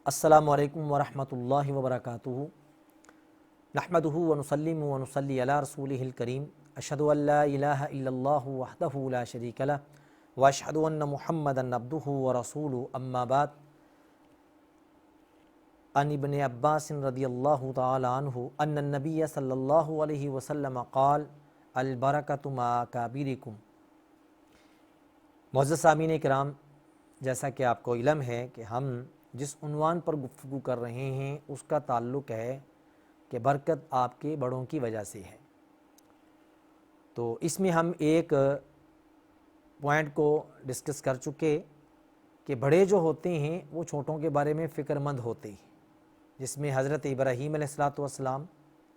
السلام علیکم ورحمۃ اللہ وبرکاتہ نحمدہ ونصلی ونصلی علی رسولہ الکریم اشہد ان لا الہ الا اللہ وحدہ لا شریک لہ واشہد ان محمدا عبدہ ورسولہ اما بعد عن ابن عباس رضی اللہ تعالی عنہ ان النبی صلی اللہ علیہ وسلم قال البرکۃ مع اکابرکم۔ معزز سامعین کرام، جیسا کہ آپ کو علم ہے کہ ہم جس عنوان پر گفتگو کر رہے ہیں اس کا تعلق ہے کہ برکت آپ کے بڑوں کی وجہ سے ہے۔ تو اس میں ہم ایک پوائنٹ کو ڈسکس کر چکے کہ بڑے جو ہوتے ہیں وہ چھوٹوں کے بارے میں فکر مند ہوتے ہیں، جس میں حضرت ابراہیم علیہ السلام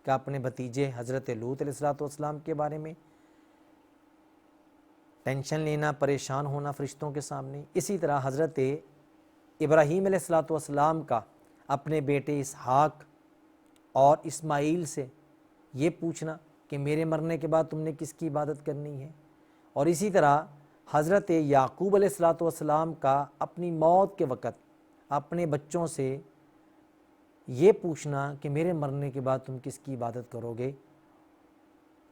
کا اپنے بھتیجے حضرت لوط علیہ السلام کے بارے میں ٹینشن لینا، پریشان ہونا فرشتوں کے سامنے، اسی طرح حضرت ابراہیم علیہ السلام کا اپنے بیٹے اسحاق اور اسماعیل سے یہ پوچھنا کہ میرے مرنے کے بعد تم نے کس کی عبادت کرنی ہے، اور اسی طرح حضرت یعقوب علیہ السلام کا اپنی موت کے وقت اپنے بچوں سے یہ پوچھنا کہ میرے مرنے کے بعد تم کس کی عبادت کرو گے،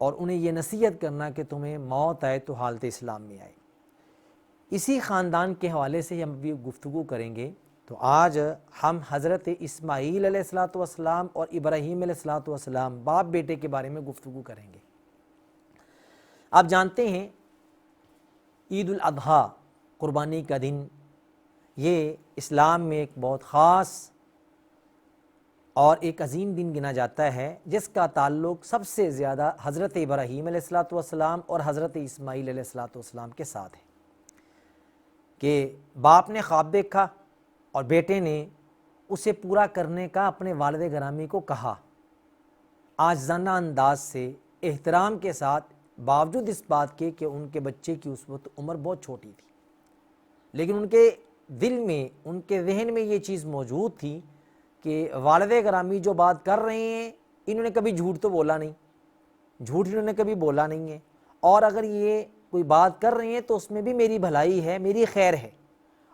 اور انہیں یہ نصیحت کرنا کہ تمہیں موت آئے تو حالت اسلام میں آئے۔ اسی خاندان کے حوالے سے ہم بھی گفتگو کریں گے۔ تو آج ہم حضرت اسماعیل علیہ السلام اور ابراہیم علیہ السلام باپ بیٹے کے بارے میں گفتگو کریں گے۔ آپ جانتے ہیں عید الاضحیٰ، قربانی کا دن، یہ اسلام میں ایک بہت خاص اور ایک عظیم دن گنا جاتا ہے، جس کا تعلق سب سے زیادہ حضرت ابراہیم علیہ السلام اور حضرت اسماعیل علیہ السلام کے ساتھ ہے کہ باپ نے خواب دیکھا اور بیٹے نے اسے پورا کرنے کا اپنے والد گرامی کو کہا، عاجزانہ انداز سے، احترام کے ساتھ، باوجود اس بات کے کہ ان کے بچے کی اس وقت عمر بہت چھوٹی تھی، لیکن ان کے دل میں، ان کے ذہن میں یہ چیز موجود تھی کہ والد گرامی جو بات کر رہے ہیں انہوں نے کبھی جھوٹ تو بولا نہیں، جھوٹ انہوں نے کبھی بولا نہیں ہے، اور اگر یہ کوئی بات کر رہے ہیں تو اس میں بھی میری بھلائی ہے، میری خیر ہے،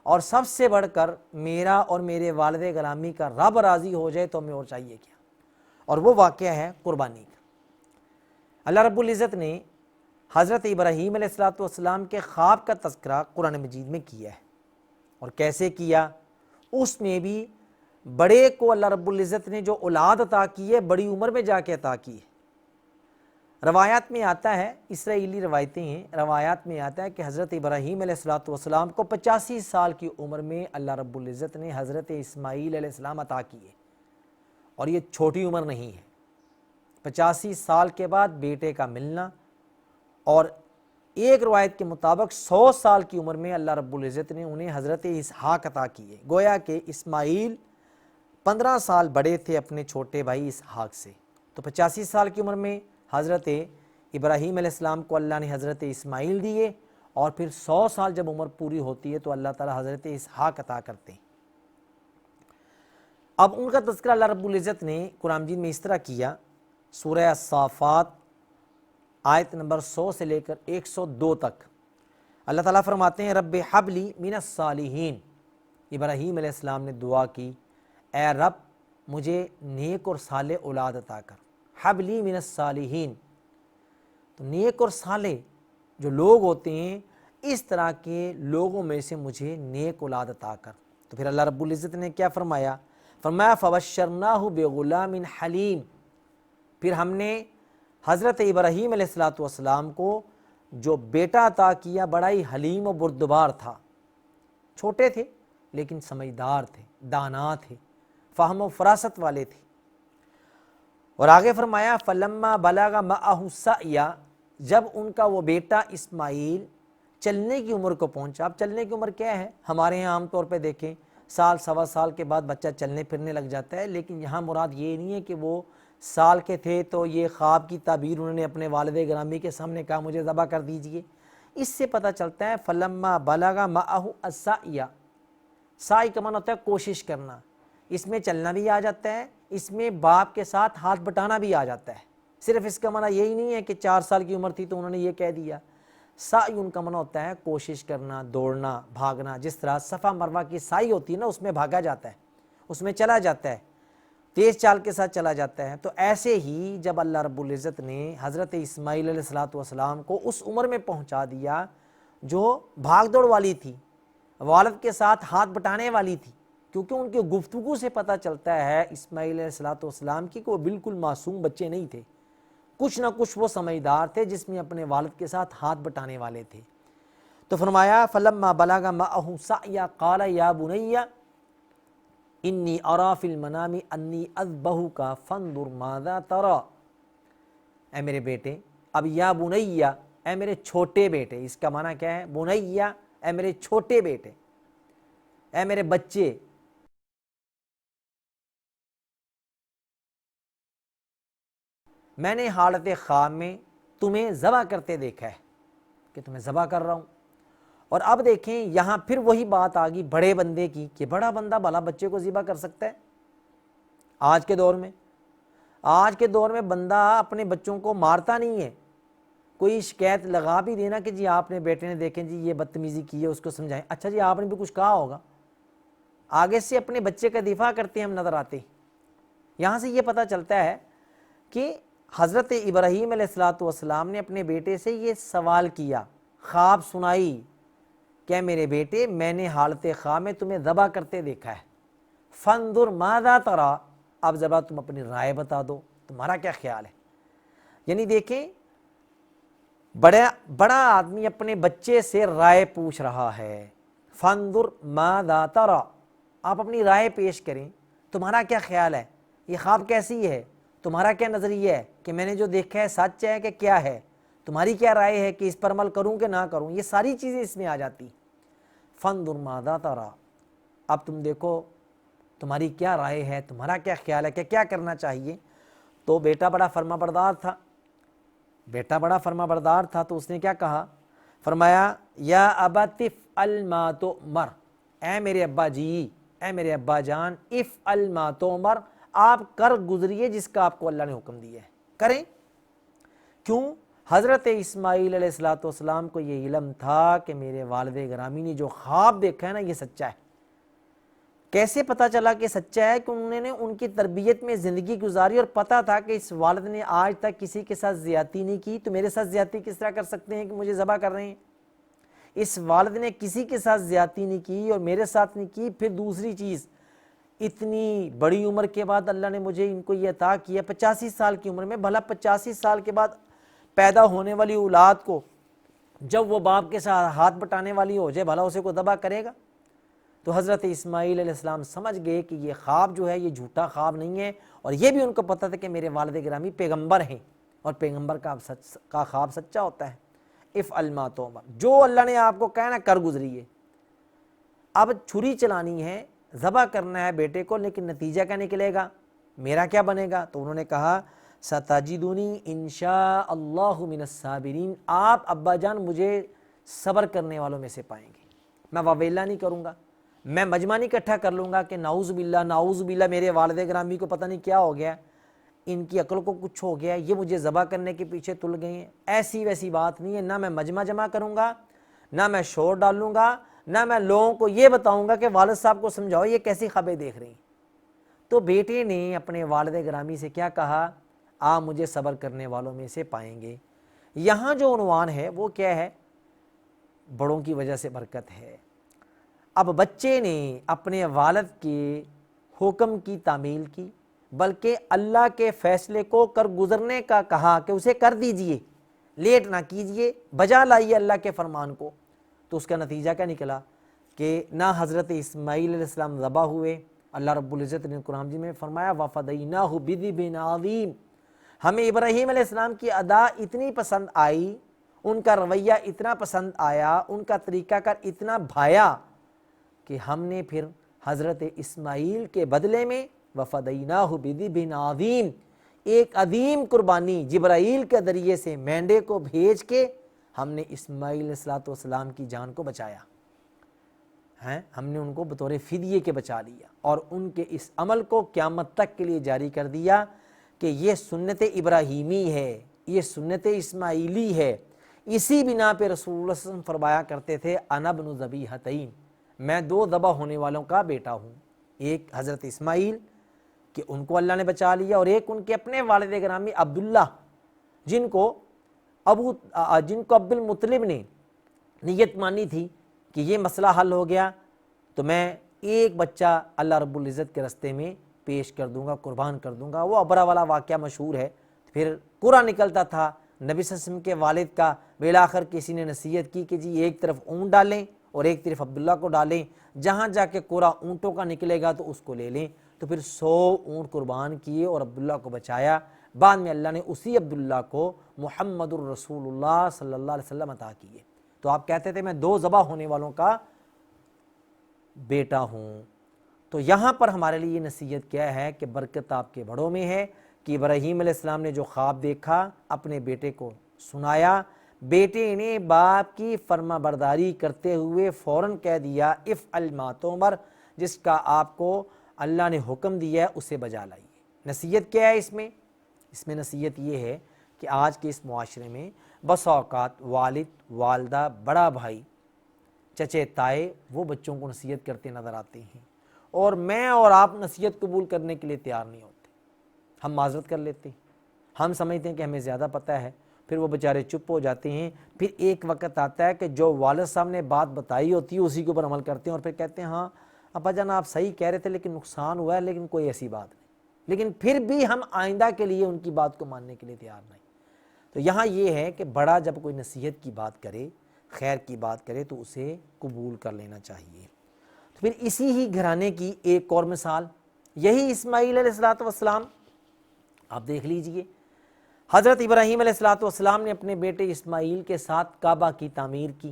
اور سب سے بڑھ کر میرا اور میرے والد گرامی کا رب راضی ہو جائے تو ہمیں اور چاہیے کیا۔ اور وہ واقعہ ہے قربانی کا۔ اللہ رب العزت نے حضرت ابراہیم علیہ السلام کے خواب کا تذکرہ قرآن مجید میں کیا ہے، اور کیسے کیا، اس میں بھی بڑے کو اللہ رب العزت نے جو اولاد عطا کی ہے بڑی عمر میں جا کے عطا کی ہے۔ روایات میں آتا ہے، اسرائیلی روایتیں ہیں، روایات میں آتا ہے کہ حضرت ابراہیم علیہ السلام کو 85 سال کی عمر میں اللہ رب العزت نے حضرت اسماعیل علیہ السلام عطا کیے، اور یہ چھوٹی عمر نہیں ہے۔ 85 سال کے بعد بیٹے کا ملنا، اور ایک روایت کے مطابق 100 سال کی عمر میں اللہ رب العزت نے انہیں حضرت اسحاق عطا کیے، گویا کہ اسماعیل 15 سال بڑے تھے اپنے چھوٹے بھائی اسحاق سے۔ تو 85 سال کی عمر میں حضرت ابراہیم علیہ السلام کو اللہ نے حضرت اسماعیل دیے، اور پھر 100 سال جب عمر پوری ہوتی ہے تو اللہ تعالی حضرت اسحاق عطا کرتے ہیں۔ اب ان کا تذکرہ اللہ رب العزت نے قرآن مجید میں اس طرح کیا، سورہ الصافات آیت نمبر 100 سے لے کر 102 تک۔ اللہ تعالیٰ فرماتے ہیں، رب حب لی من الصالحین، ابراہیم علیہ السلام نے دعا کی، اے رب مجھے نیک اور صالح اولاد عطا کر۔ حب لی من الصالحین، تو نیک اور صالح جو لوگ ہوتے ہیں اس طرح کے لوگوں میں سے مجھے نیک اولاد عطا کر۔ تو پھر اللہ رب العزت نے کیا فرمایا، فرمایا فبشرناہ بغلام حلیم، پھر ہم نے حضرت ابراہیم علیہ السلام کو جو بیٹا عطا کیا بڑا ہی حلیم و بردبار تھا، چھوٹے تھے لیکن سمجھدار تھے، دانا تھے، فہم و فراست والے تھے۔ اور آگے فرمایا فلما بلغ معہ السعی، جب ان کا وہ بیٹا اسماعیل چلنے کی عمر کو پہنچا۔ اب چلنے کی عمر کیا ہے، ہمارے یہاں عام طور پہ دیکھیں سال سوا سال کے بعد بچہ چلنے پھرنے لگ جاتا ہے، لیکن یہاں مراد یہ نہیں ہے کہ وہ سال کے تھے تو یہ خواب کی تعبیر انہوں نے اپنے والد گرامی کے سامنے کہا مجھے ذبح کر دیجئے۔ اس سے پتہ چلتا ہے فلما بلغ معہ السعی، سعی کا معنی ہوتا ہے کوشش کرنا، اس میں چلنا بھی آ جاتا ہے، اس میں باپ کے ساتھ ہاتھ بٹانا بھی آ جاتا ہے۔ صرف اس کا معنی یہی نہیں ہے کہ 4 سال کی عمر تھی تو انہوں نے یہ کہہ دیا۔ سعی ان کا معنی ہوتا ہے کوشش کرنا، دوڑنا، بھاگنا، جس طرح صفا مروہ کی سعی ہوتی ہے نا، اس میں بھاگا جاتا ہے، اس میں چلا جاتا ہے، تیز چال کے ساتھ چلا جاتا ہے۔ تو ایسے ہی جب اللہ رب العزت نے حضرت اسماعیل علیہ السلام کو اس عمر میں پہنچا دیا جو بھاگ دوڑ والی تھی، والد کے ساتھ ہاتھ بٹانے والی تھی، کیونکہ ان کی گفتگو سے پتہ چلتا ہے اسماعیل علیہ السلام کی کہ وہ بالکل معصوم بچے نہیں تھے، کچھ نہ کچھ وہ سمجھدار تھے جس میں اپنے والد کے ساتھ ہاتھ بٹانے والے تھے۔ تو فرمایا فلما بلغ معه السعی قال یا بنی انی اری فی المنام انی اذبحک فانظر ماذا تری، اے میرے بیٹے، اب یا بنی، اے میرے چھوٹے بیٹے، اس کا معنی کیا ہے؟ بنی، اے میرے چھوٹے بیٹے، اے میرے بچے، میں نے حالت خواب میں تمہیں ذبح کرتے دیکھا ہے، کہ تمہیں ذبح کر رہا ہوں۔ اور اب دیکھیں یہاں پھر وہی بات آ گئی بڑے بندے کی، کہ بڑا بندہ بھلا بچے کو ذبح کر سکتا ہے؟ آج کے دور میں بندہ اپنے بچوں کو مارتا نہیں ہے، کوئی شکایت لگا بھی دینا کہ جی آپ نے بیٹے نے دیکھیں جی یہ بدتمیزی کی ہے، اس کو سمجھائیں، اچھا جی آپ نے بھی کچھ کہا ہوگا، آگے سے اپنے بچے کا دفاع کرتے ہیں ہم نظر آتے ہیں۔ یہاں سے یہ پتہ چلتا ہے کہ حضرت ابراہیم علیہ السلام نے اپنے بیٹے سے یہ سوال کیا، خواب سنائی کہ میرے بیٹے میں نے حالت خواب میں تمہیں ذبح کرتے دیکھا ہے، فانظر ماذا تری، اب ذرا تم اپنی رائے بتا دو، تمہارا کیا خیال ہے؟ یعنی دیکھیں بڑا آدمی اپنے بچے سے رائے پوچھ رہا ہے، فانظر ماذا تری، آپ اپنی رائے پیش کریں، تمہارا کیا خیال ہے، یہ خواب کیسی ہے، تمہارا کیا نظریہ ہے کہ میں نے جو دیکھا ہے سچ ہے کہ کیا ہے، تمہاری کیا رائے ہے کہ اس پر عمل کروں کہ نہ کروں، یہ ساری چیزیں اس میں آ جاتی۔ فانظر ماذا تری، اب تم دیکھو تمہاری کیا رائے ہے، تمہارا کیا خیال ہے کہ کیا کرنا چاہیے۔ تو بیٹا بڑا فرما بردار تھا، تو اس نے کیا کہا، فرمایا یا ابت افعل ما تؤمر، اے میرے ابا جی، اے میرے ابا جان، افعل ما تؤمر، آپ کر گزریے جس کا آپ کو اللہ نے حکم دیا ہے، کریں۔ کیوں؟ حضرت اسماعیل علیہ السلام کو یہ علم تھا کہ میرے والد گرامی نے جو خواب دیکھا ہے نا یہ سچا ہے۔ کیسے پتہ چلا کہ سچا ہے؟ کہ انہوں نے ان کی تربیت میں زندگی گزاری اور پتہ تھا کہ اس والد نے آج تک کسی کے ساتھ زیادتی نہیں کی، تو میرے ساتھ زیادتی کس طرح کر سکتے ہیں کہ مجھے ذبح کر رہے ہیں۔ اس والد نے کسی کے ساتھ زیادتی نہیں کی اور میرے ساتھ نہیں کی۔ پھر دوسری چیز، اتنی بڑی عمر کے بعد اللہ نے مجھے ان کو یہ عطا کیا 85 سال کی عمر میں، بھلا 85 سال کے بعد پیدا ہونے والی اولاد کو جب وہ باپ کے ساتھ ہاتھ بٹانے والی ہو جائے بھلا اسے کو ذبح کرے گا؟ تو حضرت اسماعیل علیہ السلام سمجھ گئے کہ یہ خواب جو ہے یہ جھوٹا خواب نہیں ہے، اور یہ بھی ان کو پتہ تھا کہ میرے والد گرامی پیغمبر ہیں اور پیغمبر کا خواب سچا ہوتا ہے۔ افعل ما تؤمر، جو اللہ نے آپ کو کہنا کر گزریے۔ اب چھری چلانی ہے، ذبح کرنا ہے بیٹے کو، لیکن نتیجہ کیا نکلے گا، میرا کیا بنے گا؟ تو انہوں نے کہا ستجدنی انشاء اللہ من الصابرین، آپ ابا جان مجھے صبر کرنے والوں میں سے پائیں گے، میں واویلا نہیں کروں گا، میں مجمع نہیں اکٹھا کر لوں گا کہ نعوذ باللہ میرے والد گرامی کو پتہ نہیں کیا ہو گیا، ان کی عقل کو کچھ ہو گیا، یہ مجھے ذبح کرنے کے پیچھے تل گئے ہیں۔ ایسی ویسی بات نہیں ہے، نہ میں مجمع جمع کروں گا، نہ میں شور ڈالوں گا، نہ میں لوگوں کو یہ بتاؤں گا کہ والد صاحب کو سمجھاؤ یہ کیسی خبریں دیکھ رہی ہیں۔ تو بیٹے نے اپنے والد گرامی سے کیا کہا، آپ مجھے صبر کرنے والوں میں سے پائیں گے۔ یہاں جو عنوان ہے وہ کیا ہے، بڑوں کی وجہ سے برکت ہے۔ اب بچے نے اپنے والد کے حکم کی تعمیل کی، بلکہ اللہ کے فیصلے کو کر گزرنے کا کہا کہ اسے کر دیجئے، لیٹ نہ کیجئے، بجا لائیے اللہ کے فرمان کو۔ تو اس کا نتیجہ کیا نکلا کہ نہ حضرت اسماعیل علیہ السلام ذبح ہوئے، اللہ رب العزت نے قرآن مجید میں فرمایا وَفَدَيْنَاهُ بِذِبْحٍ عَظِيمٍ، ہمیں ابراہیم علیہ السلام کی ادا اتنی پسند آئی، ان کا رویہ اتنا پسند آیا، ان کا طریقہ کار اتنا بھایا کہ ہم نے پھر حضرت اسماعیل کے بدلے میں وَفَدَيْنَاهُ بِذِبْحٍ عَظِيمٍ، ایک عظیم قربانی جبرائیل کے ذریعے سے مینڈے کو بھیج کے ہم نے اسماعیل علیہ السلام کی جان کو بچایا ہے، ہم نے ان کو بطور فدیے کے بچا لیا، اور ان کے اس عمل کو قیامت تک کے لیے جاری کر دیا کہ یہ سنت ابراہیمی ہے، یہ سنت اسماعیلی ہے۔ اسی بنا پہ رسول اللہ صلی اللہ علیہ وسلم فرمایا کرتے تھے انا ابن ذبیحتین، میں دو ذبح ہونے والوں کا بیٹا ہوں۔ ایک حضرت اسماعیل کہ ان کو اللہ نے بچا لیا، اور ایک ان کے اپنے والد گرامی عبداللہ جن کو عبد المطلب نے نیت مانی تھی کہ یہ مسئلہ حل ہو گیا تو میں ایک بچہ اللہ رب العزت کے راستے میں پیش کر دوں گا، قربان کر دوں گا۔ وہ ابرا والا واقعہ مشہور ہے۔ پھر قرعہ نکلتا تھا نبی صلی اللہ علیہ وسلم کے والد کا، بالآخر کسی نے نصیحت کی کہ جی ایک طرف اونٹ ڈالیں اور ایک طرف عبداللہ کو ڈالیں، جہاں جا کے قرعہ اونٹوں کا نکلے گا تو اس کو لے لیں۔ تو پھر 100 اونٹ قربان کیے اور عبداللہ کو بچایا۔ بعد میں اللہ نے اسی عبداللہ کو محمد الرسول اللہ صلی اللہ علیہ وسلم عطا کیے۔ تو آپ کہتے تھے میں 2 ذبح ہونے والوں کا بیٹا ہوں۔ تو یہاں پر ہمارے لیے یہ نصیحت کیا ہے کہ برکت آپ کے بڑوں میں ہے کہ ابراہیم علیہ السلام نے جو خواب دیکھا اپنے بیٹے کو سنایا، بیٹے نے باپ کی فرما برداری کرتے ہوئے فوراً کہہ دیا افعل ما تؤمر، جس کا آپ کو اللہ نے حکم دیا ہے اسے بجا لائیے۔ نصیحت کیا ہے اس میں نصیحت یہ ہے کہ آج کے اس معاشرے میں بس اوقات والد، والدہ، بڑا بھائی، چچے، تائے وہ بچوں کو نصیحت کرتے نظر آتے ہیں، اور میں اور آپ نصیحت قبول کرنے کے لیے تیار نہیں ہوتے۔ ہم معذرت کر لیتے ہیں، ہم سمجھتے ہیں کہ ہمیں زیادہ پتہ ہے، پھر وہ بیچارے چپ ہو جاتے ہیں۔ پھر ایک وقت آتا ہے کہ جو والد صاحب نے بات بتائی ہوتی ہے اسی کے اوپر عمل کرتے ہیں، اور پھر کہتے ہیں ہاں ابا جان آپ صحیح کہہ رہے تھے لیکن نقصان ہوا ہے، لیکن کوئی ایسی بات نہیں۔ لیکن پھر بھی ہم آئندہ کے لیے ان کی بات کو ماننے کے لیے تیار نہیں۔ تو یہاں یہ ہے کہ بڑا جب کوئی نصیحت کی بات کرے، خیر کی بات کرے تو اسے قبول کر لینا چاہیے۔ تو پھر اسی ہی گھرانے کی ایک اور مثال یہی اسماعیل علیہ السلام، آپ دیکھ لیجئے حضرت ابراہیم علیہ السلام نے اپنے بیٹے اسماعیل کے ساتھ کعبہ کی تعمیر کی۔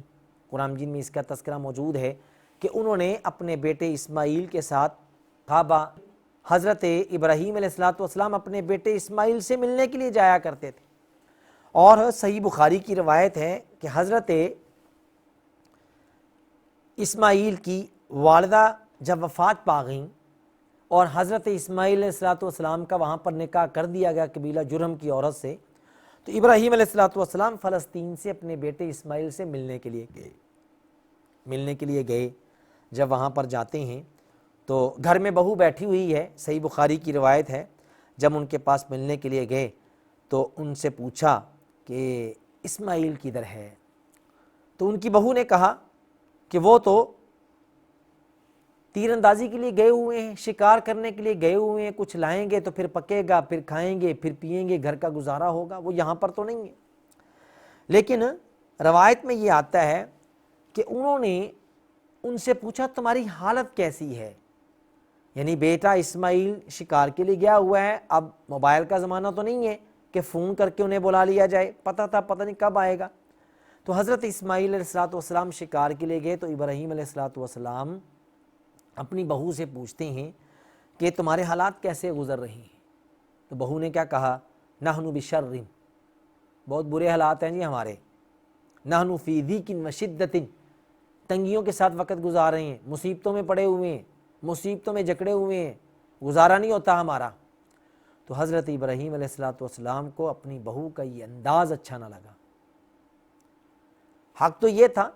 قرآن مجید میں اس کا تذکرہ موجود ہے کہ انہوں نے اپنے بیٹے اسماعیل کے ساتھ کعبہ، حضرت ابراہیم علیہ السلام اپنے بیٹے اسماعیل سے ملنے کے لیے جایا کرتے تھے، اور صحیح بخاری کی روایت ہے کہ حضرت اسماعیل کی والدہ جب وفات پا گئیں اور حضرت اسماعیل علیہ السلام کا وہاں پر نکاح کر دیا گیا قبیلہ جرہم کی عورت سے، تو ابراہیم علیہ السلام فلسطین سے اپنے بیٹے اسماعیل سے ملنے کے لیے گئے۔ جب وہاں پر جاتے ہیں تو گھر میں بہو بیٹھی ہوئی ہے، صحیح بخاری کی روایت ہے، جب ان کے پاس ملنے کے لیے گئے تو ان سے پوچھا کہ اسماعیل کدھر ہے؟ تو ان کی بہو نے کہا کہ وہ تو تیر اندازی کے لیے گئے ہوئے ہیں، شکار کرنے کے لیے گئے ہوئے ہیں، کچھ لائیں گے تو پھر پکے گا، پھر کھائیں گے، پھر پیئیں گے، گھر کا گزارا ہوگا، وہ یہاں پر تو نہیں ہے۔ لیکن روایت میں یہ آتا ہے کہ انہوں نے ان سے پوچھا تمہاری حالت کیسی ہے؟ یعنی بیٹا اسماعیل شکار کے لیے گیا ہوا ہے، اب موبائل کا زمانہ تو نہیں ہے کہ فون کر کے انہیں بلا لیا جائے، پتہ تھا پتہ نہیں کب آئے گا۔ تو حضرت اسماعیل علیہ السلام شکار کے لیے گئے تو ابراہیم علیہ السلام اپنی بہو سے پوچھتے ہیں کہ تمہارے حالات کیسے گزر رہے ہیں؟ تو بہو نے کیا کہا؟ نحن بشر، بہت برے حالات ہیں جی ہمارے، نحن فی ضیق و شدۃ، تنگیوں کے ساتھ وقت گزار رہے ہیں، مصیبتوں میں پڑے ہوئے ہیں، مصیبتوں میں جکڑے ہوئے ہیں، گزارا نہیں ہوتا ہمارا۔ تو حضرت ابراہیم علیہ السلام کو اپنی بہو کا یہ انداز اچھا نہ لگا۔ حق تو یہ تھا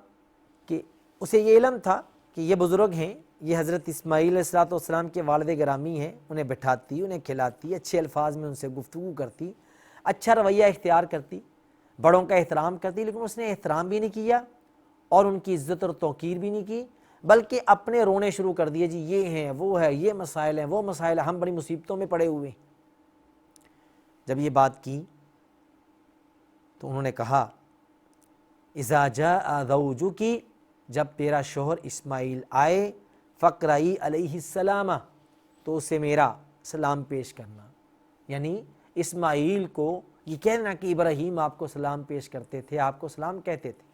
کہ اسے یہ علم تھا کہ یہ بزرگ ہیں، یہ حضرت اسماعیل علیہ السلام کے والد گرامی ہیں، انہیں بٹھاتی، انہیں کھلاتی، اچھے الفاظ میں ان سے گفتگو کرتی، اچھا رویہ اختیار کرتی، بڑوں کا احترام کرتی، لیکن اس نے احترام بھی نہیں کیا اور ان کی عزت اور توقیر بھی نہیں کی، بلکہ اپنے رونے شروع کر دیے، جی یہ ہیں، وہ ہے، یہ مسائل ہیں، وہ مسائل ہیں، ہم بڑی مصیبتوں میں پڑے ہوئے ہیں۔ جب یہ بات کی تو انہوں نے کہا اذا جاء زوجک، جب تیرا شوہر اسماعیل آئے، فقرئی علیہ السلام، تو اسے میرا سلام پیش کرنا، یعنی اسماعیل کو یہ کہنا کہ ابراہیم آپ کو سلام پیش کرتے تھے، آپ کو سلام کہتے تھے،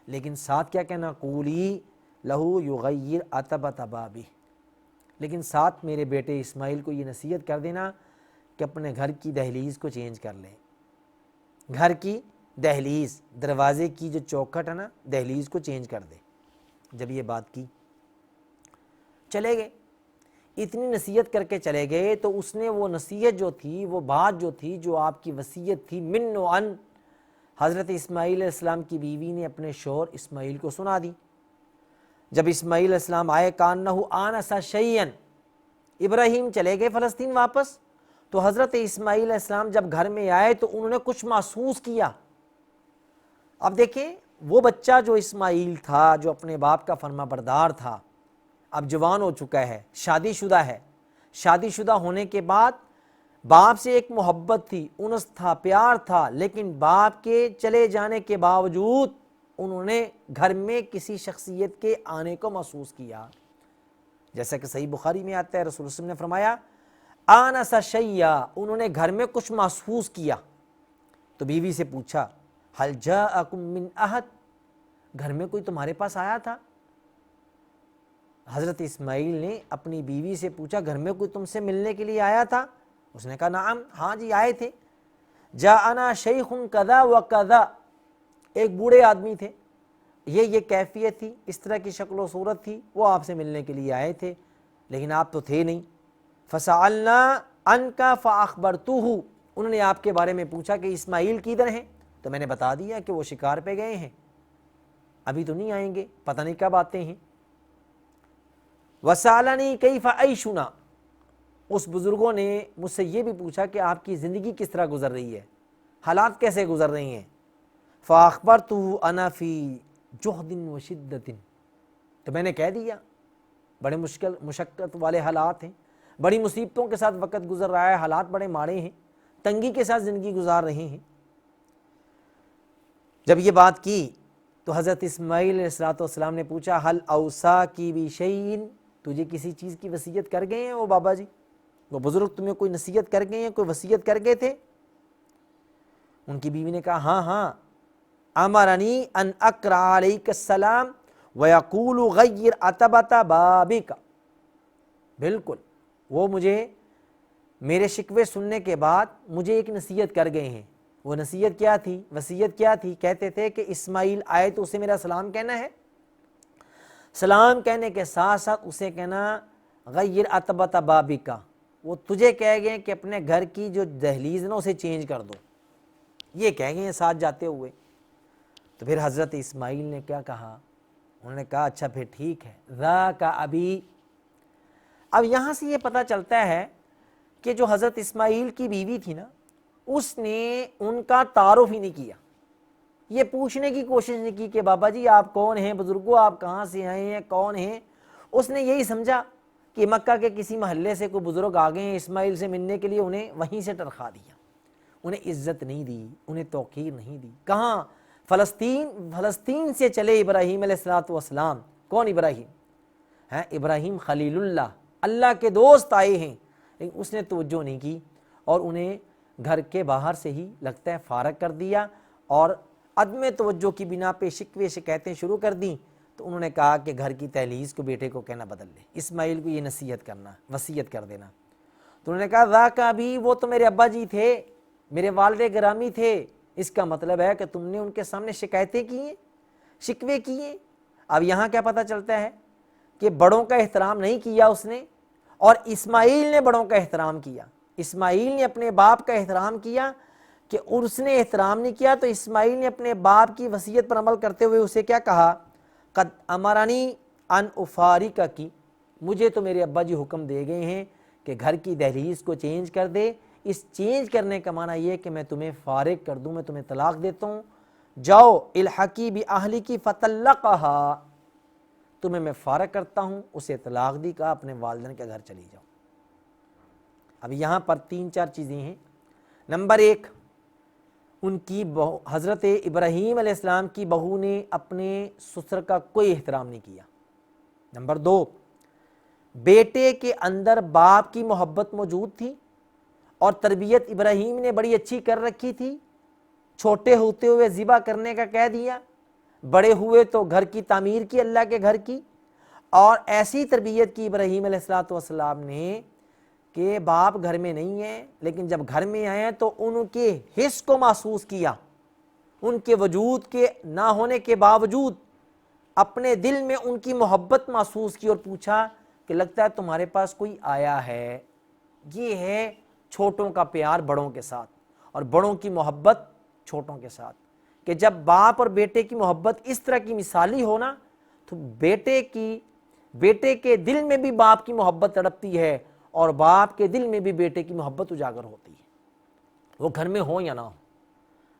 لیکن ساتھ کیا کہنا؟ قولی لہو یغیر عتبۃ بابہ، لیکن ساتھ میرے بیٹے اسماعیل کو یہ نصیحت کر دینا کہ اپنے گھر کی دہلیز کو چینج کر لیں، گھر کی دہلیز، دروازے کی جو چوکھٹ ہے نا، دہلیز کو چینج کر دے۔ جب یہ بات کی چلے گئے، اتنی نصیحت کر کے چلے گئے تو اس نے وہ نصیحت جو تھی، وہ بات جو تھی، جو آپ کی وصیت تھی، من و ان، حضرت اسماعیل علیہ السلام کی بیوی نے اپنے شوہر اسماعیل کو سنا دی۔ جب اسماعیل علیہ السلام آئے، کانہ آنس شیئا، ابراہیم چلے گئے فلسطین واپس، تو حضرت اسماعیل علیہ السلام جب گھر میں آئے تو انہوں نے کچھ محسوس کیا۔ اب دیکھیں وہ بچہ جو اسماعیل تھا، جو اپنے باپ کا فرما بردار تھا، اب جوان ہو چکا ہے، شادی شدہ ہے، شادی شدہ ہونے کے بعد باپ سے ایک محبت تھی، انس تھا، پیار تھا، لیکن باپ کے چلے جانے کے باوجود انہوں نے گھر میں کسی شخصیت کے آنے کو محسوس کیا۔ جیسا کہ صحیح بخاری میں آتا ہے، رسول اللہ صلی اللہ علیہ وسلم نے فرمایا آنس شیئا، انہوں نے گھر میں کچھ محسوس کیا۔ تو بیوی سے پوچھا حل جاءکم من احد، گھر میں کوئی تمہارے پاس آیا تھا؟ حضرت اسماعیل نے اپنی بیوی سے پوچھا گھر میں کوئی تم سے ملنے کے لیے آیا تھا؟ اس نے کہا نعم، ہاں جی آئے تھے، جاءنا شیخ کذا و کذا، ایک بوڑھے آدمی تھے، یہ کیفیت تھی، اس طرح کی شکل و صورت تھی، وہ آپ سے ملنے کے لیے آئے تھے، لیکن آپ تو تھے نہیں۔ فسألنا عنک فاخبرتہ، انہوں نے آپ کے بارے میں پوچھا کہ اسماعیل کدھر ہیں، تو میں نے بتا دیا کہ وہ شکار پہ گئے ہیں، ابھی تو نہیں آئیں گے، پتہ نہیں کب آتے ہیں۔ وسألنی کیف عیشنا، اس بزرگوں نے مجھ سے یہ بھی پوچھا کہ آپ کی زندگی کس طرح گزر رہی ہے، حالات کیسے گزر رہی ہیں۔ فاخبرتہ انا فی جہد و شدت، تو میں نے کہہ دیا بڑے مشقت والے حالات ہیں، بڑی مصیبتوں کے ساتھ وقت گزر رہا ہے، حالات بڑے ماڑے ہیں، تنگی کے ساتھ زندگی گزار رہے ہیں۔ جب یہ بات کی تو حضرت اسماعیل علیہ السلام نے پوچھا حل اوصاکی بشیء، تجھے کسی چیز کی وصیت کر گئے ہیں وہ بابا جی، وہ بزرگ تمہیں کوئی نصیحت کر گئے ہیں، کوئی وصیت کر گئے تھے؟ ان کی بیوی نے کہا ہاں ہاں، امرنی ان اقرأ علیک السلام ویقول غیر عتبۃ بابک، بالکل وہ مجھے میرے شکوے سننے کے بعد مجھے ایک نصیحت کر گئے ہیں۔ وہ نصیحت کیا تھی، وصیت کیا تھی؟ کہتے تھے کہ اسماعیل آئے تو اسے میرا سلام کہنا ہے، سلام کہنے کے ساتھ ساتھ اسے کہنا غیر عتبۃ بابک، وہ تجھے کہہ گئے کہ اپنے گھر کی جو دہلیز نا اسے چینج کر دو، یہ کہہ گئے ہیں ساتھ جاتے ہوئے۔ تو پھر حضرت اسماعیل نے کیا کہا؟ انہوں نے کہا اچھا پھر ٹھیک ہے، ذاک ابی۔ اب یہاں سے یہ پتہ چلتا ہے کہ جو حضرت اسماعیل کی بیوی تھی نا، اس نے ان کا تعارف ہی نہیں کیا، یہ پوچھنے کی کوشش نہیں کی کہ بابا جی آپ کون ہیں، بزرگوں آپ کہاں سے آئے ہیں، کون ہیں۔ اس نے یہی سمجھا کہ مکہ کے کسی محلے سے کوئی بزرگ آ گئے ہیں اسماعیل سے ملنے کے لیے، انہیں وہیں سے ٹرخا دیا، انہیں عزت نہیں دی، انہیں توقیر نہیں دی۔ کہاں؟ فلسطین سے چلے ابراہیم علیہ السلام۔ کون ابراہیم؟ ہیں ابراہیم خلیل اللہ، اللہ کے دوست آئے ہیں، لیکن اس نے توجہ نہیں کی اور انہیں گھر کے باہر سے ہی لگتا ہے فارغ کر دیا، اور عدم توجہ کی بنا پہ شکوے شکایتیں شروع کر دیں۔ تو انہوں نے کہا کہ گھر کی دہلیز کو بیٹے کو کہنا بدل لے، اسماعیل کو یہ نصیحت کرنا، وصیت کر دینا۔ تو انہوں نے کہا ذاک ابی، وہ تو میرے ابا جی تھے، میرے والد گرامی تھے، اس کا مطلب ہے کہ تم نے ان کے سامنے شکایتیں کی ہیں، شکوے کیے۔ اب یہاں کیا پتہ چلتا ہے کہ بڑوں کا احترام نہیں کیا اس نے، اور اسماعیل نے بڑوں کا احترام کیا، اسماعیل نے اپنے باپ کا احترام کیا، کہ اس نے احترام نہیں کیا تو اسماعیل نے اپنے باپ کی وصیت پر عمل کرتے ہوئے اسے کیا کہا؟ قد امرنی ان افارقک کی، مجھے تو میرے ابا جی حکم دے گئے ہیں کہ گھر کی دہلیز کو چینج کر دے۔ اس چینج کرنے کا معنی یہ کہ میں تمہیں فارغ کر دوں، میں تمہیں طلاق دیتا ہوں، جاؤ الحقی باہلک فطلقھا، تمہیں میں فارغ کرتا ہوں، اسے طلاق دی، کہا اپنے والدین کے گھر چلی جاؤ۔ اب یہاں پر 3-4 چیزیں ہیں۔ نمبر 1، ان کی حضرت ابراہیم علیہ السلام کی بہو نے اپنے سسر کا کوئی احترام نہیں کیا۔ نمبر 2، بیٹے کے اندر باپ کی محبت موجود تھی اور تربیت ابراہیم نے بڑی اچھی کر رکھی تھی، چھوٹے ہوتے ہوئے ذبح کرنے کا کہہ دیا، بڑے ہوئے تو گھر کی تعمیر کی، اللہ کے گھر کی، اور ایسی تربیت کی ابراہیم علیہ السلام نے کہ باپ گھر میں نہیں ہے، لیکن جب گھر میں آئے ہیں تو ان کے حس کو محسوس کیا، ان کے وجود کے نہ ہونے کے باوجود اپنے دل میں ان کی محبت محسوس کی، اور پوچھا کہ لگتا ہے تمہارے پاس کوئی آیا ہے۔ یہ ہے چھوٹوں کا پیار بڑوں کے ساتھ، اور بڑوں کی محبت چھوٹوں کے ساتھ، کہ جب باپ اور بیٹے کی محبت اس طرح کی مثالی ہونا تو بیٹے کے دل میں بھی باپ کی محبت تڑپتی ہے، اور باپ کے دل میں بھی بیٹے کی محبت اجاگر ہوتی ہے، وہ گھر میں ہو یا نہ ہو۔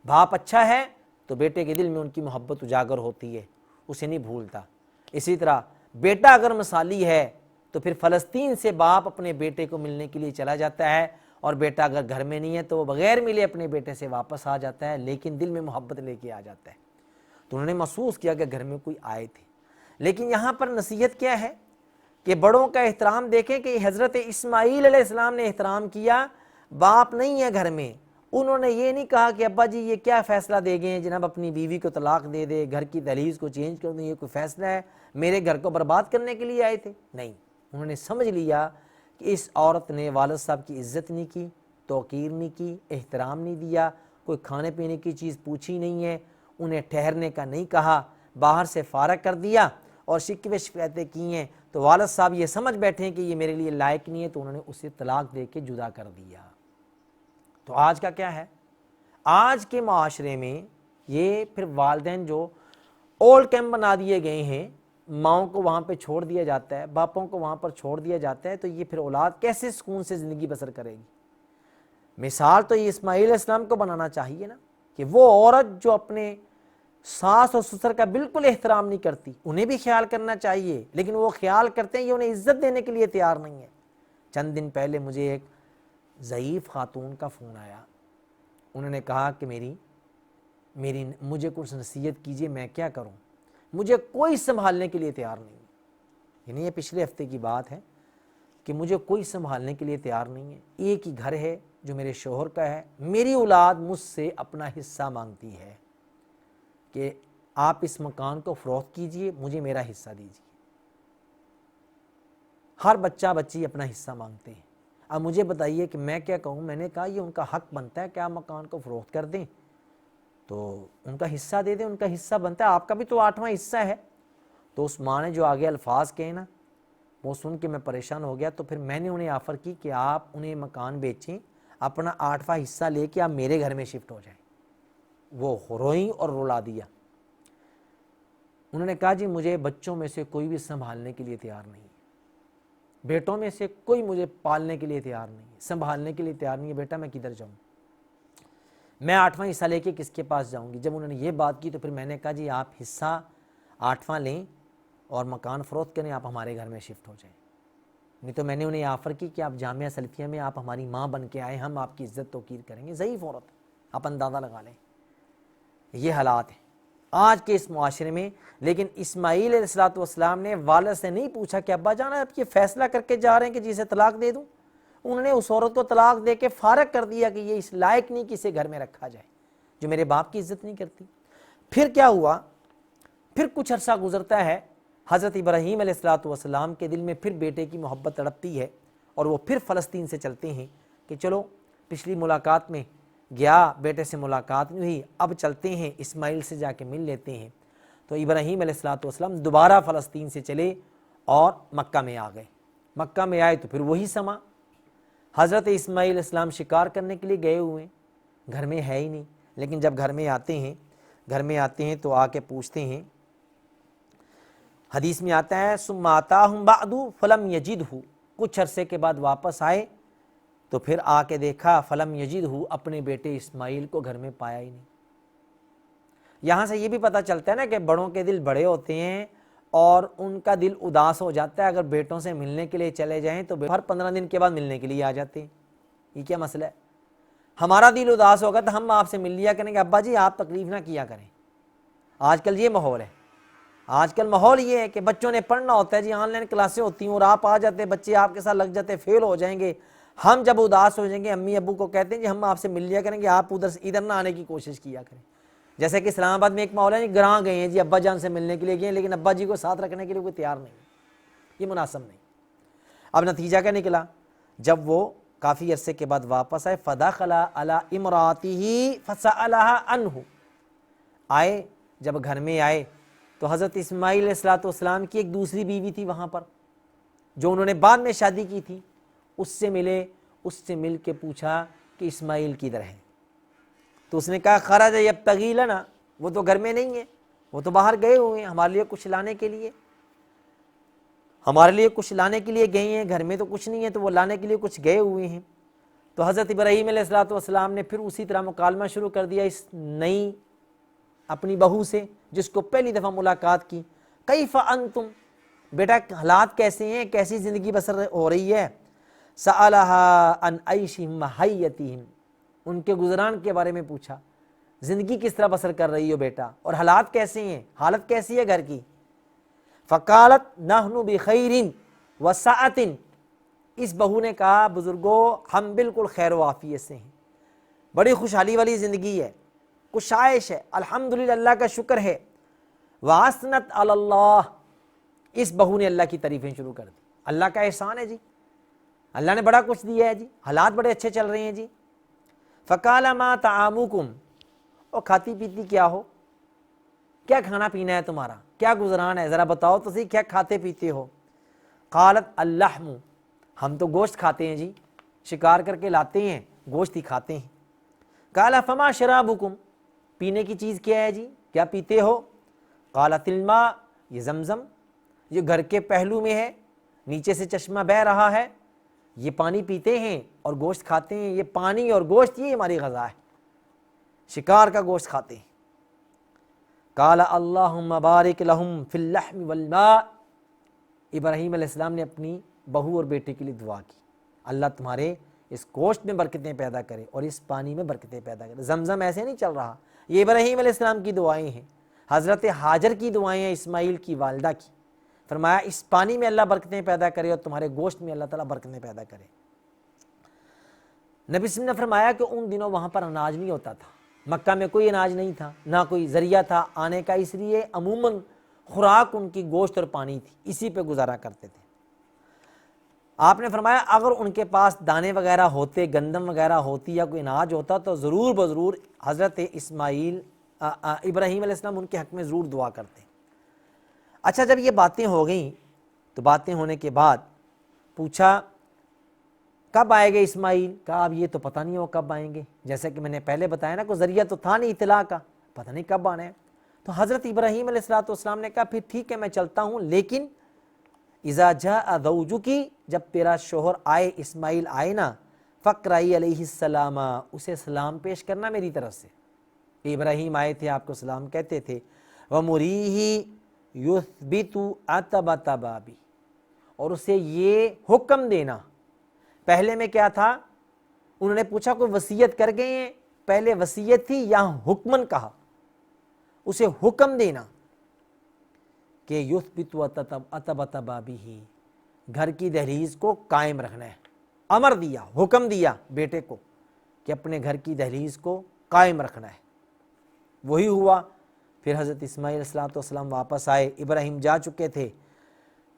باپ اچھا ہے تو بیٹے کے دل میں ان کی محبت اجاگر ہوتی ہے، اسے نہیں بھولتا۔ اسی طرح بیٹا اگر مثالی ہے تو پھر فلسطین سے باپ اپنے بیٹے کو ملنے کے لیے چلا جاتا ہے، اور بیٹا اگر گھر میں نہیں ہے تو وہ بغیر ملے اپنے بیٹے سے واپس آ جاتا ہے، لیکن دل میں محبت لے کے آ جاتا ہے۔ تو انہوں نے محسوس کیا کہ گھر میں کوئی آئے تھے۔ لیکن یہاں پر نصیحت کیا ہے کہ بڑوں کا احترام دیکھیں کہ حضرت اسماعیل علیہ السلام نے احترام کیا، باپ نہیں ہے گھر میں، انہوں نے یہ نہیں کہا کہ ابا جی یہ کیا فیصلہ دے گئے جناب، اپنی بیوی کو طلاق دے دے، گھر کی دہلیز کو چینج کر دیں، یہ کوئی فیصلہ ہے، میرے گھر کو برباد کرنے کے لیے آئے تھے؟ نہیں، انہوں نے سمجھ لیا کہ اس عورت نے والد صاحب کی عزت نہیں کی، توقیر نہیں کی، احترام نہیں دیا، کوئی کھانے پینے کی چیز پوچھی نہیں ہے، انہیں ٹھہرنے کا نہیں کہا، باہر سے فارغ کر دیا اور شکوے شکایتیں کی ہیں، تو والد صاحب یہ سمجھ بیٹھے ہیں کہ یہ میرے لیے لائق نہیں ہے، تو انہوں نے اسے طلاق دے کے جدا کر دیا۔ تو آج کا کیا ہے؟ آج کے معاشرے میں یہ پھر والدین جو اولڈ کیمپ بنا دیے گئے ہیں، ماؤں کو وہاں پہ چھوڑ دیا جاتا ہے، باپوں کو وہاں پر چھوڑ دیا جاتا ہے، تو یہ پھر اولاد کیسے سکون سے زندگی بسر کرے گی؟ مثال تو یہ اسماعیل علیہ السلام کو بنانا چاہیے نا، کہ وہ عورت جو اپنے ساس اور سسر کا بالکل احترام نہیں کرتی، انہیں بھی خیال کرنا چاہیے، لیکن وہ خیال کرتے ہیں، یہ انہیں عزت دینے کے لیے تیار نہیں ہے۔ چند دن پہلے مجھے ایک ضعیف خاتون کا فون آیا، انہوں نے کہا کہ مجھے کچھ نصیحت کیجیے، میں کیا کروں، مجھے کوئی سنبھالنے کے لیے تیار نہیں ہے۔ یعنی یہ پچھلے ہفتے کی بات ہے کہ مجھے کوئی سنبھالنے کے لیے تیار نہیں ہے، ایک ہی گھر ہے جو میرے شوہر کا ہے، میری اولاد مجھ سے اپنا حصہ مانگتی ہے کہ آپ اس مکان کو فروخت کیجئے، مجھے میرا حصہ دیجئے۔ ہر بچہ بچی اپنا حصہ مانگتے ہیں۔ اب مجھے بتائیے کہ میں کیا کہوں؟ میں نے کہا یہ ان کا حق بنتا ہے کہ آپ مکان کو فروخت کر دیں، تو ان کا حصہ دے دیں، ان کا حصہ بنتا ہے، آپ کا بھی تو 8واں حصہ ہے۔ تو اس ماں نے جو آگے الفاظ کہے نا، وہ سن کے میں پریشان ہو گیا، تو پھر میں نے انہیں آفر کی کہ آپ انہیں مکان بیچیں، اپنا 8واں حصہ لے کے آپ میرے گھر میں شفٹ ہو جائیں۔ وہ روئیں اور رلا دیا۔ انہوں نے کہا جی مجھے بچوں میں سے کوئی بھی سنبھالنے کے لیے تیار نہیں ہے، بیٹوں میں سے کوئی مجھے پالنے کے لیے تیار نہیں ہے، سنبھالنے کے لیے تیار نہیں ہے، بیٹا میں کدھر جاؤں، میں 8واں حصہ لے کے کس کے پاس جاؤں گی؟ جب انہوں نے یہ بات کی تو پھر میں نے کہا جی آپ حصہ 8واں لیں اور مکان فروخت کریں، آپ ہمارے گھر میں شفٹ ہو جائیں۔ نہیں تو میں نے انہیں آفر کی کہ آپ جامعہ سلفیہ میں آپ ہماری ماں بن کے آئے، ہم آپ کی عزت توقیر کریں گے۔ ضعیف عورت، آپ اندازہ لگا لیں۔ یہ حالات ہیں آج کے اس معاشرے میں۔ لیکن اسماعیل علیہ السلام نے والد سے نہیں پوچھا کہ ابا جان آپ یہ فیصلہ کر کے جا رہے ہیں کہ جسے طلاق دے دوں؟ انہوں نے اس عورت کو طلاق دے کے فارغ کر دیا کہ یہ اس لائق نہیں کہ اسے گھر میں رکھا جائے، جو میرے باپ کی عزت نہیں کرتی۔ پھر کیا ہوا؟ پھر کچھ عرصہ گزرتا ہے، حضرت ابراہیم علیہ السلام کے دل میں پھر بیٹے کی محبت تڑپتی ہے، اور وہ پھر فلسطین سے چلتے ہیں کہ چلو پچھلی ملاقات میں گیا، بیٹے سے ملاقات نہیں ہوئی، اب چلتے ہیں اسماعیل سے جا کے مل لیتے ہیں۔ تو ابراہیم علیہ السلام دوبارہ فلسطین سے چلے اور مکہ میں آ گئے۔ مکہ میں آئے تو پھر وہی سما، حضرت اسماعیل علیہ السلام شکار کرنے کے لیے گئے ہوئے ہیں، گھر میں ہے ہی نہیں۔ لیکن جب گھر میں آتے ہیں تو آ کے پوچھتے ہیں، حدیث میں آتا ہے ثم آتاہم بعد فلم یجدہ، کچھ عرصے کے بعد واپس آئے تو پھر آ کے دیکھا فلم یجدہ، اپنے بیٹے اسماعیل کو گھر میں پایا ہی نہیں۔ یہاں سے یہ بھی پتہ چلتا ہے نا کہ بڑوں کے دل بڑے ہوتے ہیں اور ان کا دل اداس ہو جاتا ہے، اگر بیٹوں سے ملنے کے لیے چلے جائیں تو ہر 15 دن کے بعد ملنے کے لیے آ جاتے ہیں۔ یہ کیا مسئلہ ہے؟ ہمارا دل اداس ہوگا تو ہم آپ سے مل لیا کریں گے، ابا جی آپ تکلیف نہ کیا کریں۔ آج کل یہ ماحول ہے، آج کل ماحول یہ ہے کہ بچوں نے پڑھنا ہوتا ہے، جی آن لائن کلاسیں ہوتی ہیں اور آپ آ جاتے ہیں، بچے آپ کے ساتھ لگ جاتے ہیں، فیل ہو جائیں گے۔ ہم جب اداس ہو جائیں گے امی ابو کو کہتے ہیں جی ہم آپ سے مل لیا کریں گے، آپ ادھر نہ آنے کی کوشش کیا کریں۔ جیسے کہ اسلام آباد میں ایک ماحول ہے، جی گراں گئے ہیں، جی ابا جان سے ملنے کے لیے گئے ہیں، لیکن ابا جی کو ساتھ رکھنے کے لیے کوئی تیار نہیں، یہ مناسب نہیں۔ اب نتیجہ کیا نکلا؟ جب وہ کافی عرصے کے بعد واپس آئے، فدخل علی امرأتہ فسألها عنہ، آئے جب گھر میں آئے تو حضرت اسماعیل علیہ السلام کی ایک دوسری بیوی تھی وہاں پر، جو انہوں نے بعد میں شادی کی تھی، اس سے ملے، اس سے مل کے پوچھا کہ اسماعیل کدھر ہے؟ تو اس نے کہا خرج یبتغی لنا، وہ تو گھر میں نہیں ہے، وہ تو باہر گئے ہوئے ہیں ہمارے لیے کچھ لانے کے لیے۔ ہمارے لیے کچھ لانے کے لیے گئے ہیں، گھر میں تو کچھ نہیں ہے، تو وہ لانے کے لیے کچھ گئے ہوئے ہیں۔ تو حضرت ابراہیم علیہ السلام نے پھر اسی طرح مکالمہ شروع کر دیا اس نئی اپنی بہو سے جس کو پہلی دفعہ ملاقات کی۔ کیف انتم، بیٹا حالات کیسے ہیں، کیسی زندگی بسر ہو رہی ہے؟ سألہا عن عیشہم وحیتہم، ان کے گزران کے بارے میں پوچھا، زندگی کس طرح بسر کر رہی ہو بیٹا، اور حالات کیسے ہیں، حالت کیسی ہے گھر کی؟ فقالت نحن بخیر وسعۃ، اس بہو نے کہا بزرگوں ہم بالکل خیر و عافیت سے ہیں، بڑی خوشحالی والی زندگی ہے، کشائش ہے، الحمدللہ اللہ کا شکر ہے۔ وَأَثْنَتْ عَلَى اللَّهِ، اس بہو نے اللہ کی تعریفیں شروع کر دی، اللہ کا احسان ہے جی، اللہ نے بڑا کچھ دیا ہے جی، حالات بڑے اچھے چل رہے ہیں جی۔ فَقَالَ مَا طَعَامُكُمْ، اور کھاتی پیتی کیا ہو، کیا کھانا پینا ہے تمہارا، کیا گزران ہے، ذرا بتاؤ تو صحیح کیا کھاتے پیتے ہو؟ قالت اللحم، ہم تو گوشت کھاتے ہیں جی، شکار کر کے لاتے ہیں، گوشت ہی کھاتے ہیں۔ قال فما شرابکم، پینے کی چیز کیا ہے جی، کیا پیتے ہو؟ قالت الماء، یہ زمزم، یہ گھر کے پہلو میں ہے، نیچے سے چشمہ بہہ رہا ہے، یہ پانی پیتے ہیں اور گوشت کھاتے ہیں، یہ پانی اور گوشت یہ ہماری غذا ہے، شکار کا گوشت کھاتے ہیں۔ قال اللہم بارک لہم فی اللحم والماء، ابراہیم علیہ السلام نے اپنی بہو اور بیٹے کے لیے دعا کی، اللہ تمہارے اس گوشت میں برکتیں پیدا کرے اور اس پانی میں برکتیں پیدا کرے۔ زمزم ایسے نہیں چل رہا، یہ ابراہیم علیہ السلام کی دعائیں ہیں، حضرت ہاجر کی دعائیں ہیں، اسماعیل کی والدہ کی۔ فرمایا اس پانی میں اللہ برکتیں پیدا کرے اور تمہارے گوشت میں اللہ تعالیٰ برکتیں پیدا کرے۔ نبی صلی اللہ علیہ وسلم نے فرمایا کہ ان دنوں وہاں پر اناج نہیں ہوتا تھا، مکہ میں کوئی اناج نہیں تھا، نہ کوئی ذریعہ تھا آنے کا، اس لیے عموماً خوراک ان کی گوشت اور پانی تھی، اسی پہ گزارا کرتے تھے۔ آپ نے فرمایا اگر ان کے پاس دانے وغیرہ ہوتے، گندم وغیرہ ہوتی یا کوئی اناج ہوتا تو ضرور بضرور حضرت ابراہیم علیہ السلام ان کے حق میں ضرور دعا کرتے۔ اچھا جب یہ باتیں ہو گئیں تو باتیں ہونے کے بعد پوچھا کب آئے گے اسماعیل؟ کہا اب یہ تو پتہ نہیں ہو کب آئیں گے، جیسے کہ میں نے پہلے بتایا نا کوئی ذریعہ تو تھا نہیں اطلاع کا، پتہ نہیں کب آنا ہے۔ تو حضرت ابراہیم علیہ السلام نے کہا پھر ٹھیک ہے میں چلتا ہوں، لیکن اذا جاء زوجک، جب تیرا شوہر آئے، اسماعیل آئے نا، فقرئی علیہ السلام، اسے سلام پیش کرنا میری طرف سے۔ ابراہیم آئے تھے آپ کو سلام کہتے تھے۔ ومریہ یثبت عتبۃ بابی، اور اسے یہ حکم دینا، پہلے میں کیا تھا انہوں نے پوچھا کوئی وصیت کر گئے ہیں، پہلے وصیت تھی یہاں حکمن کہا، اسے حکم دینا کہ یثبت عتبۃ بابی، گھر کی دہلیز کو قائم رکھنا ہے، امر دیا، حکم دیا بیٹے کو کہ اپنے گھر کی دہلیز کو قائم رکھنا ہے۔ وہی ہوا۔ پھر حضرت اسماعیل علیہ السلام واپس آئے، ابراہیم جا چکے تھے،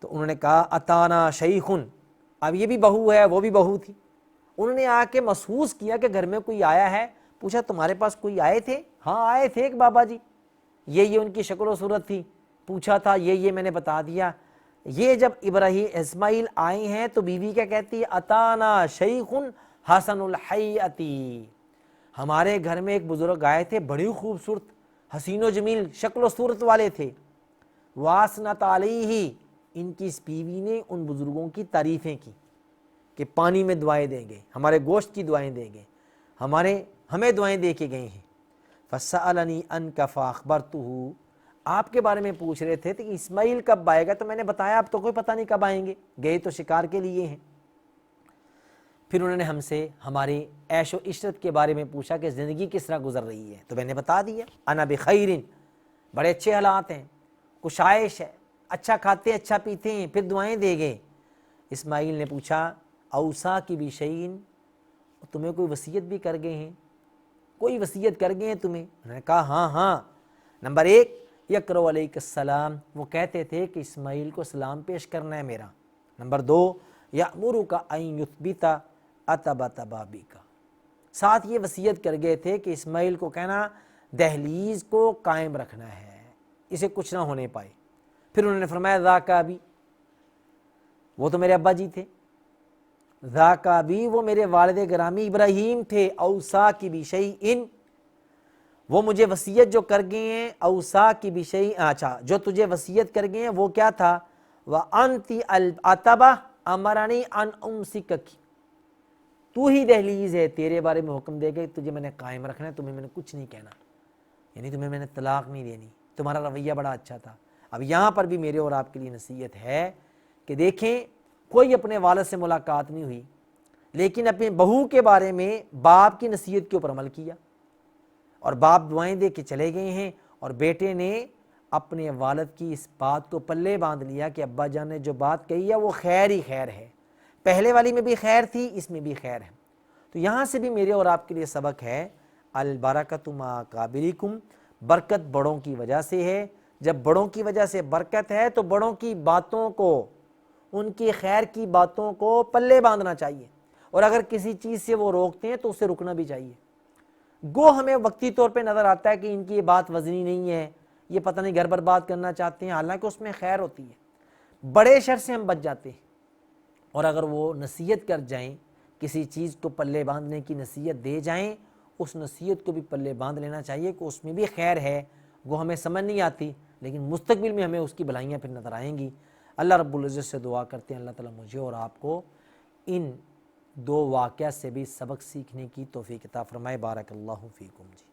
تو انہوں نے کہا اتانا شیخن، اب یہ بھی بہو ہے وہ بھی بہو تھی، انہوں نے آ کے محسوس کیا کہ گھر میں کوئی آیا ہے، پوچھا تمہارے پاس کوئی آئے تھے؟ ہاں آئے تھے ایک بابا جی، یہ ان کی شکل و صورت تھی، پوچھا تھا یہ میں نے بتا دیا۔ یہ جب اسماعیل آئے ہیں تو بیوی کیا کہتی ہے؟ اتانا شیخ حسن الحیتی، ہمارے گھر میں ایک بزرگ آئے تھے، بڑی خوبصورت حسین و جمیل شکل و صورت والے تھے۔ واسنت علیہ، ان کی اس بیوی نے ان بزرگوں کی تعریفیں کی کہ پانی میں دعائیں دیں گے، ہمارے گوشت کی دعائیں دیں گے، ہمیں دعائیں دے کے گئے ہیں۔ فسألنی عنک فاخبرتہ، آپ کے بارے میں پوچھ رہے تھے کہ اسماعیل کب آئے گا، تو میں نے بتایا اب تو کوئی پتہ نہیں کب آئیں گے، گئے تو شکار کے لیے ہیں۔ پھر انہوں نے ہم سے ہماری عیش و عشرت کے بارے میں پوچھا کہ زندگی کس طرح گزر رہی ہے، تو میں نے بتا دیا انا بخیر، بڑے اچھے حالات ہیں، کشائش ہے، اچھا کھاتے ہیں اچھا پیتے ہیں، پھر دعائیں دے گئے۔ اسماعیل نے پوچھا اوصا کی بشیء، تمہیں کوئی وصیت بھی کر گئے ہیں، کوئی وصیت کر گئے ہیں تمہیں؟ انہوں نے کہا ہاں۔ نمبر 1 یقرؤ علیک السلام، وہ کہتے تھے کہ اسماعیل کو سلام پیش کرنا ہے میرا۔ نمبر 2 یأمرک ان یثبت عتبۃ بابک، ساتھ یہ وصیت کر گئے تھے کہ اسماعیل کو کہنا دہلیز کو قائم رکھنا ہے، اسے کچھ نہ ہونے پائے۔ پھر انہوں نے فرمایا ذاک ابی، وہ تو میرے ابا جی تھے، ذاک ابی، وہ میرے والد گرامی ابراہیم تھے، اوصا کی بشیء، وہ مجھے وصیت جو کر گئے ہیں، اوصا کی بشیء، اچھا جو تجھے وصیت کر گئے ہیں وہ کیا تھا؟ وَأَنْتِ الْعَتَبَةُ أَمَرَنِي أَنْ أُمْسِكَكِ، تو ہی دہلیز ہے، تیرے بارے میں حکم دے گا تجھے میں نے قائم رکھنا ہے، تمہیں میں نے کچھ نہیں کہنا، یعنی تمہیں میں نے طلاق نہیں دینی، تمہارا رویہ بڑا اچھا تھا۔ اب یہاں پر بھی میرے اور آپ کے لیے نصیحت ہے کہ دیکھیں کوئی اپنے والد سے ملاقات نہیں ہوئی لیکن اپنے بہو کے بارے میں باپ کی نصیحت کے اوپر عمل کیا اور باپ دعائیں دے کے چلے گئے ہیں اور بیٹے نے اپنے والد کی اس بات کو پلے باندھ لیا کہ ابا جان نے جو بات کہی ہے وہ خیر ہی خیر ہے، پہلے والی میں بھی خیر تھی، اس میں بھی خیر ہے۔ تو یہاں سے بھی میرے اور آپ کے لیے سبق ہے، البرکۃ مع اکابرکم، برکت بڑوں کی وجہ سے ہے۔ جب بڑوں کی وجہ سے برکت ہے تو بڑوں کی باتوں کو، ان کی خیر کی باتوں کو پلے باندھنا چاہیے، اور اگر کسی چیز سے وہ روکتے ہیں تو اسے رکنا بھی چاہیے۔ گو ہمیں وقتی طور پہ نظر آتا ہے کہ ان کی یہ بات وزنی نہیں ہے، یہ پتہ نہیں گھر برباد کرنا چاہتے ہیں، حالانکہ اس میں خیر ہوتی ہے، بڑے شر سے ہم بچ جاتے ہیں۔ اور اگر وہ نصیحت کر جائیں، کسی چیز کو پلے باندھنے کی نصیحت دے جائیں، اس نصیحت کو بھی پلے باندھ لینا چاہیے کہ اس میں بھی خیر ہے، وہ ہمیں سمجھ نہیں آتی لیکن مستقبل میں ہمیں اس کی بھلائیاں پھر نظر آئیں گی۔ اللہ رب العزت سے دعا کرتے ہیں اللہ تعالیٰ مجھے اور آپ کو ان دو واقعہ سے بھی سبق سیکھنے کی توفیق عطا فرمائے۔ بارک اللہ فیکم جی۔